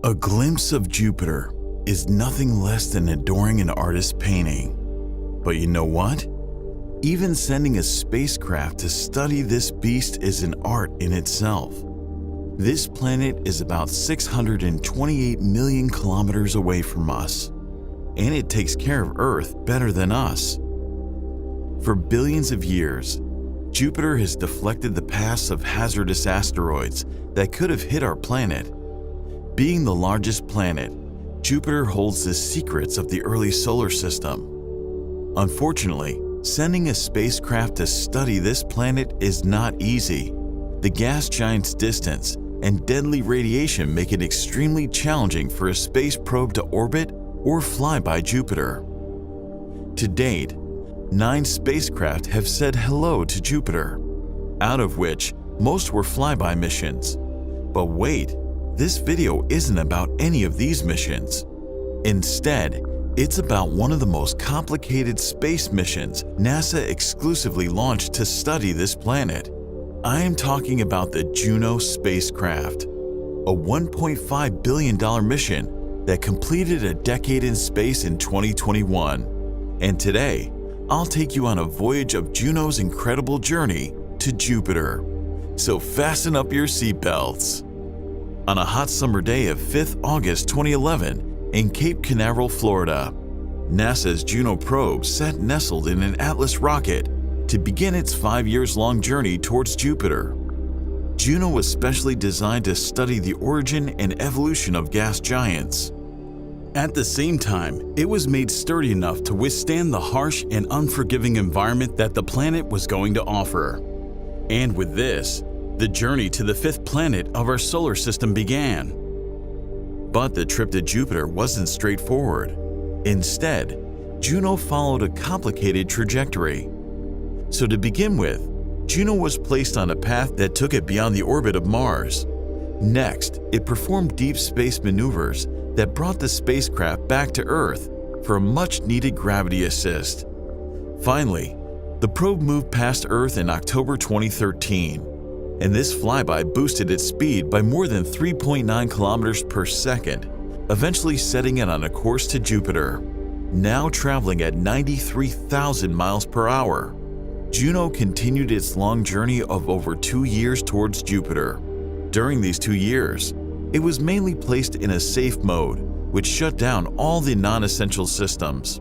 A glimpse of Jupiter is nothing less than adoring an artist's painting. But you know what? Even sending a spacecraft to study this beast is an art in itself. This planet is about 628 million kilometers away from us, and it takes care of Earth better than us. For billions of years, Jupiter has deflected the paths of hazardous asteroids that could have hit our planet. Being the largest planet, Jupiter holds the secrets of the early solar system. Unfortunately, sending a spacecraft to study this planet is not easy. The gas giant's distance and deadly radiation make it extremely challenging for a space probe to orbit or fly by Jupiter. To date, 9 spacecraft have said hello to Jupiter, out of which most were flyby missions. But wait, this video isn't about any of these missions. Instead, it's about one of the most complicated space missions NASA exclusively launched to study this planet. I am talking about the Juno spacecraft, a $1.5 billion mission that completed a decade in space in 2021. And today, I'll take you on a voyage of Juno's incredible journey to Jupiter. So fasten up your seatbelts. On a hot summer day of 5th August 2011, in Cape Canaveral, Florida, NASA's Juno probe sat nestled in an Atlas rocket to begin its 5 years-long journey towards Jupiter. Juno was specially designed to study the origin and evolution of gas giants. At the same time, it was made sturdy enough to withstand the harsh and unforgiving environment that the planet was going to offer. And with this, the journey to the 5th planet of our solar system began. But the trip to Jupiter wasn't straightforward. Instead, Juno followed a complicated trajectory. So to begin with, Juno was placed on a path that took it beyond the orbit of Mars. Next, it performed deep space maneuvers that brought the spacecraft back to Earth for a much-needed gravity assist. Finally, the probe moved past Earth in October 2013, and this flyby boosted its speed by more than 3.9 kilometers per second, eventually setting it on a course to Jupiter. Now traveling at 93,000 miles per hour, Juno continued its long journey of over 2 years towards Jupiter. During these 2 years, it was mainly placed in a safe mode, which shut down all the non-essential systems.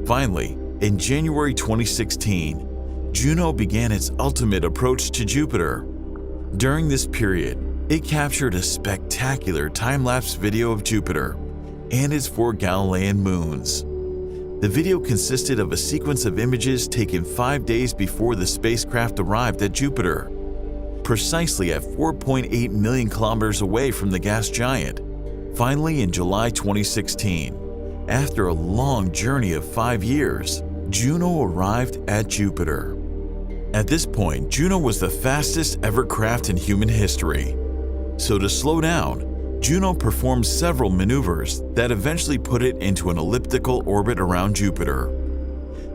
Finally, in January 2016, Juno began its ultimate approach to Jupiter. During this period, it captured a spectacular time-lapse video of Jupiter and its 4 Galilean moons. The video consisted of a sequence of images taken 5 days before the spacecraft arrived at Jupiter, precisely at 4.8 million kilometers away from the gas giant. Finally, in July 2016, after a long journey of 5 years, Juno arrived at Jupiter. At this point, Juno was the fastest ever craft in human history. So to slow down, Juno performed several maneuvers that eventually put it into an elliptical orbit around Jupiter.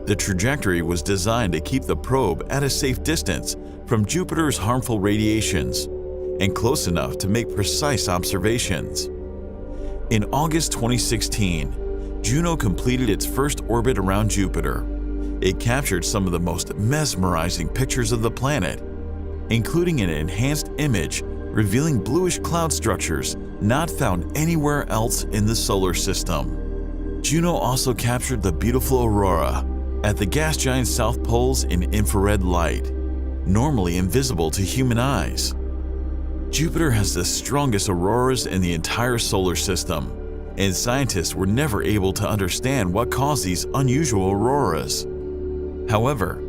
The trajectory was designed to keep the probe at a safe distance from Jupiter's harmful radiations and close enough to make precise observations. In August 2016, Juno completed its first orbit around Jupiter. It captured some of the most mesmerizing pictures of the planet, including an enhanced image revealing bluish cloud structures not found anywhere else in the solar system. Juno also captured the beautiful aurora at the gas giant's south poles in infrared light, normally invisible to human eyes. Jupiter has the strongest auroras in the entire solar system, and scientists were never able to understand what caused these unusual auroras. However,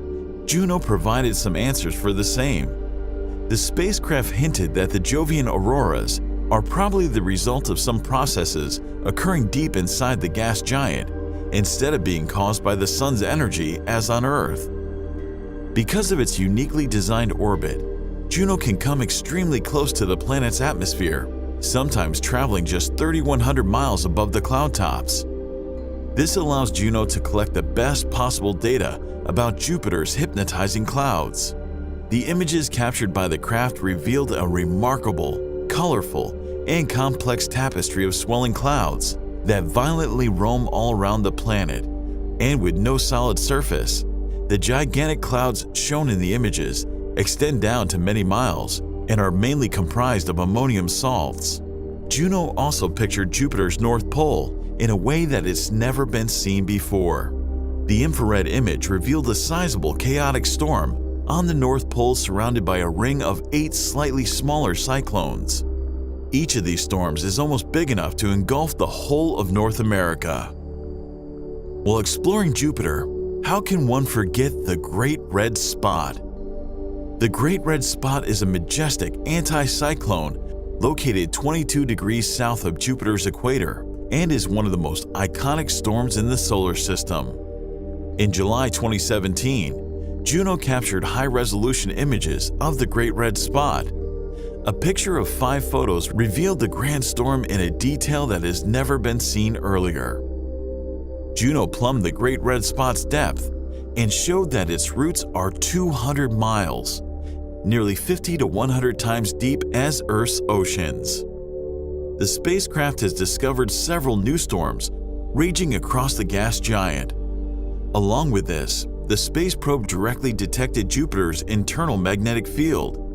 Juno provided some answers for the same. The spacecraft hinted that the Jovian auroras are probably the result of some processes occurring deep inside the gas giant, instead of being caused by the sun's energy as on Earth. Because of its uniquely designed orbit, Juno can come extremely close to the planet's atmosphere, sometimes traveling just 3,100 miles above the cloud tops. This allows Juno to collect the best possible data about Jupiter's hypnotizing clouds. The images captured by the craft revealed a remarkable, colorful, and complex tapestry of swelling clouds that violently roam all around the planet. And with no solid surface, the gigantic clouds shown in the images extend down to many miles and are mainly comprised of ammonium salts. Juno also pictured Jupiter's North Pole in a way that has never been seen before. The infrared image revealed a sizable chaotic storm on the North Pole surrounded by a ring of 8 slightly smaller cyclones. Each of these storms is almost big enough to engulf the whole of North America. While exploring Jupiter, how can one forget the Great Red Spot? The Great Red Spot is a majestic anticyclone located 22 degrees south of Jupiter's equator and is one of the most iconic storms in the solar system. In July 2017, Juno captured high-resolution images of the Great Red Spot. A picture of 5 photos revealed the grand storm in a detail that has never been seen earlier. Juno plumbed the Great Red Spot's depth and showed that its roots are 200 miles, nearly 50 to 100 times deep as Earth's oceans. The spacecraft has discovered several new storms raging across the gas giant. Along with this, the space probe directly detected Jupiter's internal magnetic field.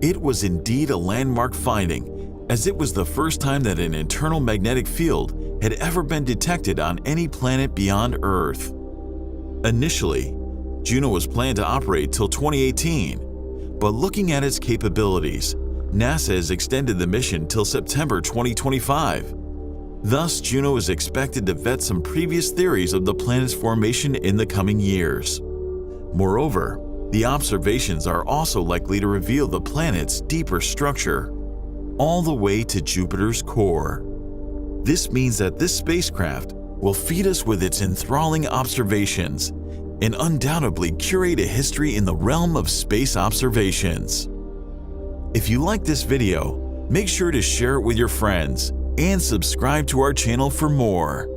It was indeed a landmark finding, as it was the first time that an internal magnetic field had ever been detected on any planet beyond Earth. Initially, Juno was planned to operate till 2018, but looking at its capabilities, NASA has extended the mission till September 2025. Thus, Juno is expected to vet some previous theories of the planet's formation in the coming years. Moreover, the observations are also likely to reveal the planet's deeper structure, all the way to Jupiter's core. This means that this spacecraft will feed us with its enthralling observations and undoubtedly curate a history in the realm of space observations. If you like this video, make sure to share it with your friends and subscribe to our channel for more.